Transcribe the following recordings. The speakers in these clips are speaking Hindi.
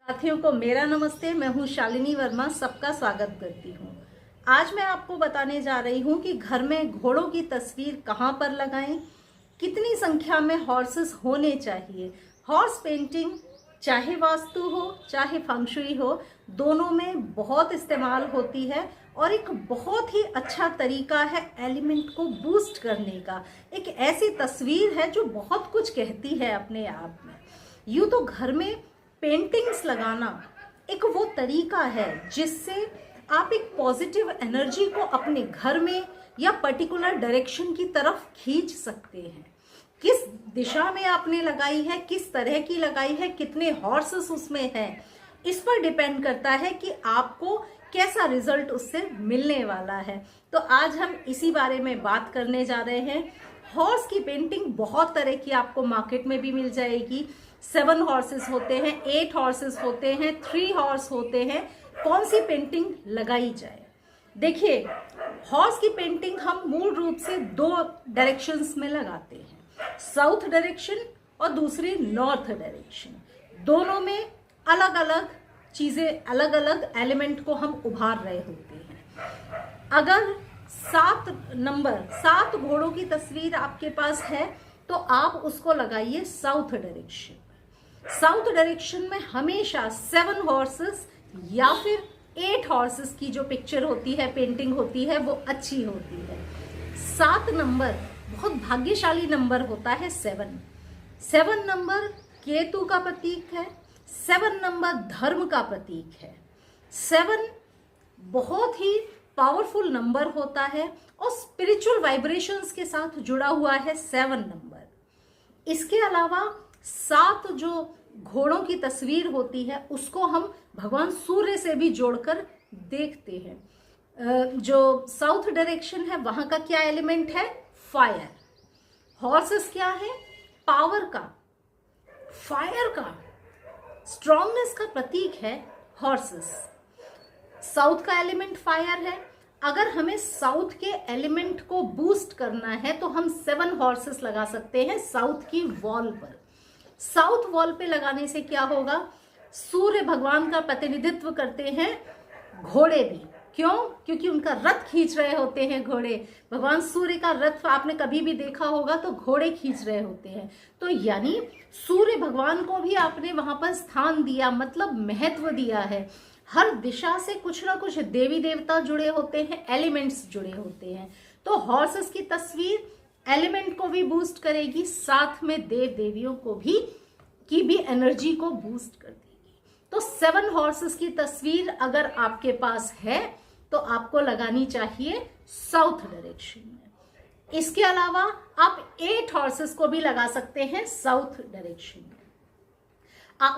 साथियों को मेरा नमस्ते। मैं हूं शालिनी वर्मा, सबका स्वागत करती हूं। आज मैं आपको बताने जा रही हूं कि घर में घोड़ों की तस्वीर कहां पर लगाएं, कितनी संख्या में हॉर्सेस होने चाहिए। हॉर्स पेंटिंग चाहे वास्तु हो चाहे फंगशुई हो, दोनों में बहुत इस्तेमाल होती है और एक बहुत ही अच्छा तरीका है एलिमेंट को बूस्ट करने का। एक ऐसी तस्वीर है जो बहुत कुछ कहती है अपने आप में। यूँ तो घर में पेंटिंग्स लगाना एक वो तरीका है जिससे आप एक पॉजिटिव एनर्जी को अपने घर में या पर्टिकुलर डायरेक्शन की तरफ खींच सकते हैं। किस दिशा में आपने लगाई है, किस तरह की लगाई है, कितने हॉर्सेस उसमें हैं, इस पर डिपेंड करता है कि आपको कैसा रिजल्ट उससे मिलने वाला है। तो आज हम इसी बारे में बात करने जा रहे हैं। हॉर्स की पेंटिंग बहुत तरह की आपको मार्केट में भी मिल जाएगी। 7 हॉर्सेस होते हैं, 8 हॉर्सेस होते हैं, 3 हॉर्स होते हैं। कौन सी पेंटिंग लगाई जाए? देखिए, हॉर्स की पेंटिंग हम मूल रूप से 2 डायरेक्शंस में लगाते हैं, साउथ डायरेक्शन और दूसरी नॉर्थ डायरेक्शन। दोनों में अलग अलग चीजें, अलग अलग एलिमेंट को हम उभार रहे होते हैं। अगर 7 घोड़ों की तस्वीर आपके पास है तो आप उसको लगाइए साउथ डायरेक्शन। साउथ डायरेक्शन में हमेशा 7 हॉर्सेस या फिर 8 हॉर्सेस की जो पिक्चर होती है, पेंटिंग होती है, वो अच्छी होती है। 7 नंबर बहुत भाग्यशाली नंबर होता है। 7 नंबर केतु का प्रतीक है। 7 नंबर धर्म का प्रतीक है। 7 बहुत ही पावरफुल नंबर होता है और स्पिरिचुअल वाइब्रेशंस के साथ जुड़ा हुआ है 7 नंबर। इसके अलावा 7 जो घोड़ों की तस्वीर होती है उसको हम भगवान सूर्य से भी जोड़कर देखते हैं। जो साउथ डायरेक्शन है वहां का क्या एलिमेंट है? फायर। हॉर्सेस क्या है? पावर का, फायर का, स्ट्रॉन्गनेस का प्रतीक है हॉर्सेस। साउथ का एलिमेंट फायर है। अगर हमें साउथ के एलिमेंट को बूस्ट करना है तो हम 7 हॉर्सेस लगा सकते हैं साउथ की वॉल पर। साउथ वॉल पे लगाने से क्या होगा? सूर्य भगवान का प्रतिनिधित्व करते हैं घोड़े भी। क्यों? क्योंकि उनका रथ खींच रहे होते हैं घोड़े। भगवान सूर्य का रथ आपने कभी भी देखा होगा तो घोड़े खींच रहे होते हैं। तो यानी सूर्य भगवान को भी आपने वहां पर स्थान दिया, मतलब महत्व दिया है। हर दिशा से कुछ ना कुछ देवी देवता जुड़े होते हैं, एलिमेंट्स जुड़े होते हैं। तो हॉर्सेस की तस्वीर एलिमेंट को भी बूस्ट करेगी, साथ में देव देवियों को भी की भी एनर्जी को बूस्ट कर देगी। तो 7 हॉर्सेस की तस्वीर अगर आपके पास है तो आपको लगानी चाहिए साउथ डायरेक्शन में। इसके अलावा आप 8 हॉर्सेस को भी लगा सकते हैं साउथ डायरेक्शन में।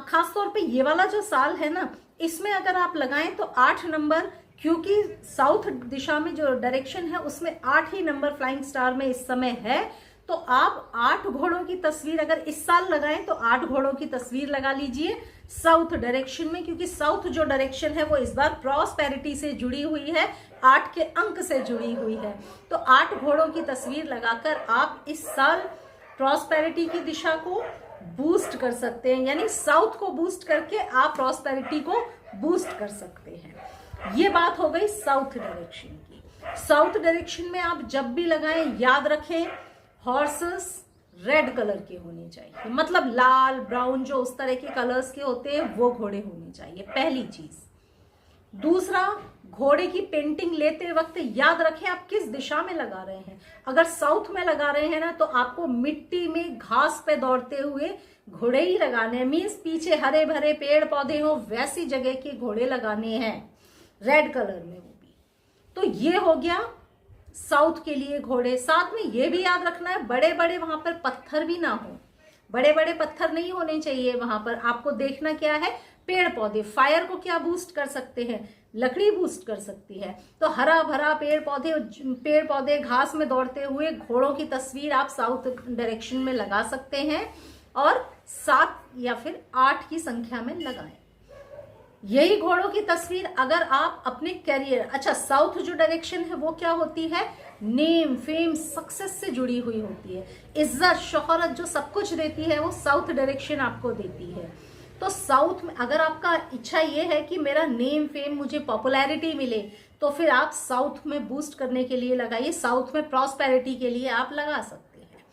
खासतौर पे ये वाला जो साल है ना, इसमें अगर आप लगाएं तो 8 नंबर, क्योंकि साउथ दिशा में जो डायरेक्शन है उसमें 8 ही नंबर फ्लाइंग स्टार में इस समय है। तो आप 8 घोड़ों की तस्वीर अगर इस साल लगाएं तो 8 घोड़ों की तस्वीर लगा लीजिए साउथ डायरेक्शन में, क्योंकि साउथ जो डायरेक्शन है वो इस बार प्रॉस्पेरिटी से जुड़ी हुई है, 8 के अंक से जुड़ी हुई है। तो 8 घोड़ों की तस्वीर लगाकर आप इस साल प्रॉस्पेरिटी की दिशा को बूस्ट कर सकते हैं, यानी साउथ को बूस्ट करके आप प्रॉस्पेरिटी को बूस्ट कर सकते हैं। ये बात हो गई साउथ डायरेक्शन की। साउथ डायरेक्शन में आप जब भी लगाएं, याद रखें हॉर्सेस रेड कलर के होने चाहिए, मतलब लाल ब्राउन जो उस तरह के कलर्स के होते हैं वो घोड़े होने चाहिए, पहली चीज। दूसरा, घोड़े की पेंटिंग लेते वक्त याद रखें आप किस दिशा में लगा रहे हैं। अगर साउथ में लगा रहे हैं ना तो आपको मिट्टी में घास पे दौड़ते हुए घोड़े ही लगाने, मीन्स पीछे हरे भरे पेड़ पौधे हो वैसी जगह के घोड़े लगाने हैं, रेड कलर में वो भी। तो ये हो गया साउथ के लिए घोड़े। साथ में ये भी याद रखना है बड़े बड़े वहां पर पत्थर भी ना हो, बड़े बड़े पत्थर नहीं होने चाहिए वहां पर। आपको देखना क्या है? पेड़ पौधे। फायर को क्या बूस्ट कर सकते हैं? लकड़ी बूस्ट कर सकती है। तो हरा भरा पेड़ पौधे घास में दौड़ते हुए घोड़ों की तस्वीर आप साउथ डायरेक्शन में लगा सकते हैं और 7 या फिर 8 की संख्या में लगाएं। यही घोड़ों की तस्वीर अगर आप अपने कैरियर, अच्छा साउथ जो डायरेक्शन है वो क्या होती है? नेम, फेम, सक्सेस से जुड़ी हुई होती है। इज्जत, शोहरत जो सब कुछ देती है वो साउथ डायरेक्शन आपको देती है। तो साउथ में अगर आपका इच्छा ये है कि मेरा नेम फेम मुझे पॉपुलैरिटी मिले, तो फिर आप साउथ में बूस्ट करने के लिए लगाइए, साउथ में प्रॉस्पेरिटी के लिए आप लगा सकते हैं।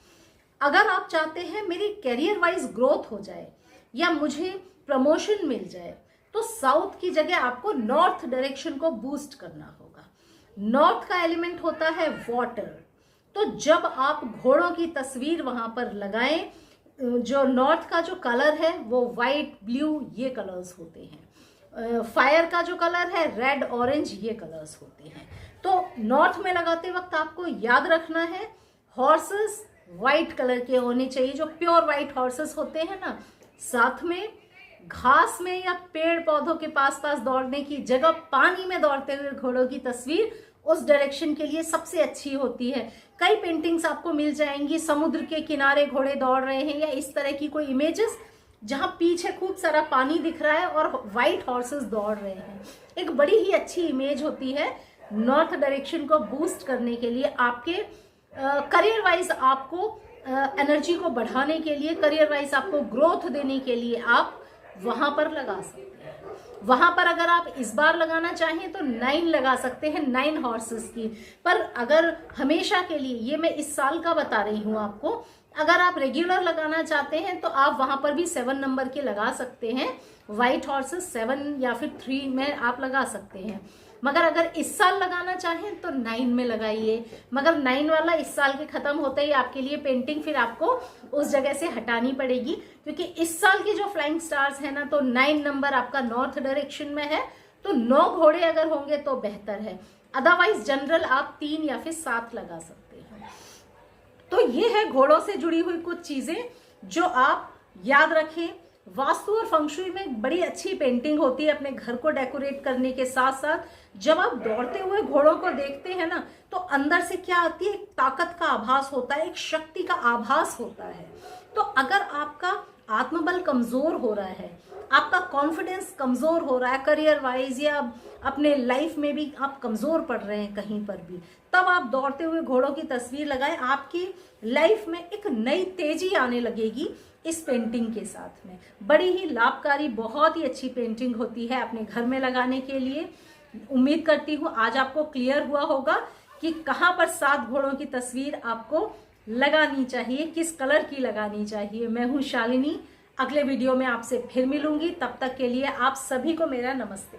अगर आप चाहते हैं मेरी कैरियर वाइज ग्रोथ हो जाए या मुझे प्रमोशन मिल जाए, तो साउथ की जगह आपको नॉर्थ डायरेक्शन को बूस्ट करना होगा। नॉर्थ का एलिमेंट होता है वाटर, तो जब आप घोड़ों की तस्वीर वहां पर लगाएं, जो नॉर्थ का जो कलर है वो वाइट, ब्लू ये कलर्स होते हैं। फायर का जो कलर है रेड, ऑरेंज ये कलर्स होते हैं। तो नॉर्थ में लगाते वक्त आपको याद रखना है हॉर्सेस वाइट कलर के होने चाहिए, जो प्योर वाइट हॉर्सेस होते हैं ना। साथ में घास में या पेड़ पौधों के पास पास दौड़ने की जगह पानी में दौड़ते हुए घोड़ों की तस्वीर उस डायरेक्शन के लिए सबसे अच्छी होती है। कई पेंटिंग्स आपको मिल जाएंगी, समुद्र के किनारे घोड़े दौड़ रहे हैं या इस तरह की कोई इमेजेस जहां पीछे खूब सारा पानी दिख रहा है और व्हाइट हॉर्सेस दौड़ रहे हैं। एक बड़ी ही अच्छी इमेज होती है नॉर्थ डायरेक्शन को बूस्ट करने के लिए, आपके करियर वाइज आपको एनर्जी को बढ़ाने के लिए, करियर वाइज आपको ग्रोथ देने के लिए आप वहां पर लगा सकते हैं। वहां पर अगर आप इस बार लगाना चाहें तो 9 लगा सकते हैं, 9 हॉर्सेस की। पर अगर हमेशा के लिए, ये मैं इस साल का बता रही हूं आपको, अगर आप रेगुलर लगाना चाहते हैं तो आप वहां पर भी 7 नंबर के लगा सकते हैं। व्हाइट हॉर्सेस 7 या फिर 3 में आप लगा सकते हैं। मगर अगर इस साल लगाना चाहें तो 9 में लगाइए। मगर 9 वाला इस साल के खत्म होते ही आपके लिए पेंटिंग फिर आपको उस जगह से हटानी पड़ेगी, क्योंकि इस साल के जो फ्लाइंग स्टार्स है ना, तो 9 नंबर आपका नॉर्थ डायरेक्शन में है, तो 9 घोड़े अगर होंगे तो बेहतर है। अदरवाइज जनरल आप 3 या फिर 7 लगा सकते हैं। तो ये है घोड़ों से जुड़ी हुई कुछ चीजें जो आप याद रखें। वास्तु और फंगशुई में बड़ी अच्छी पेंटिंग होती है अपने घर को डेकोरेट करने के साथ साथ। जब आप दौड़ते हुए घोड़ों को देखते हैं ना, तो अंदर से क्या आती है, एक ताकत का आभास होता है, एक शक्ति का आभास होता है। तो अगर आपका आत्मबल कमजोर हो रहा है, आपका कॉन्फिडेंस कमजोर हो रहा है करियर वाइज, या अपने लाइफ में भी आप कमजोर पड़ रहे हैं कहीं पर भी, तब आप दौड़ते हुए घोड़ों की तस्वीर लगाएं। आपकी लाइफ में एक नई तेजी आने लगेगी इस पेंटिंग के साथ में। बड़ी ही लाभकारी, बहुत ही अच्छी पेंटिंग होती है अपने घर में लगाने के लिए। उम्मीद करती हूँ आज आपको क्लियर हुआ होगा कि कहाँ पर 7 घोड़ों की तस्वीर आपको लगानी चाहिए, किस कलर की लगानी चाहिए। मैं हूँ शालिनी, अगले वीडियो में आपसे फिर मिलूंगी। तब तक के लिए आप सभी को मेरा नमस्ते।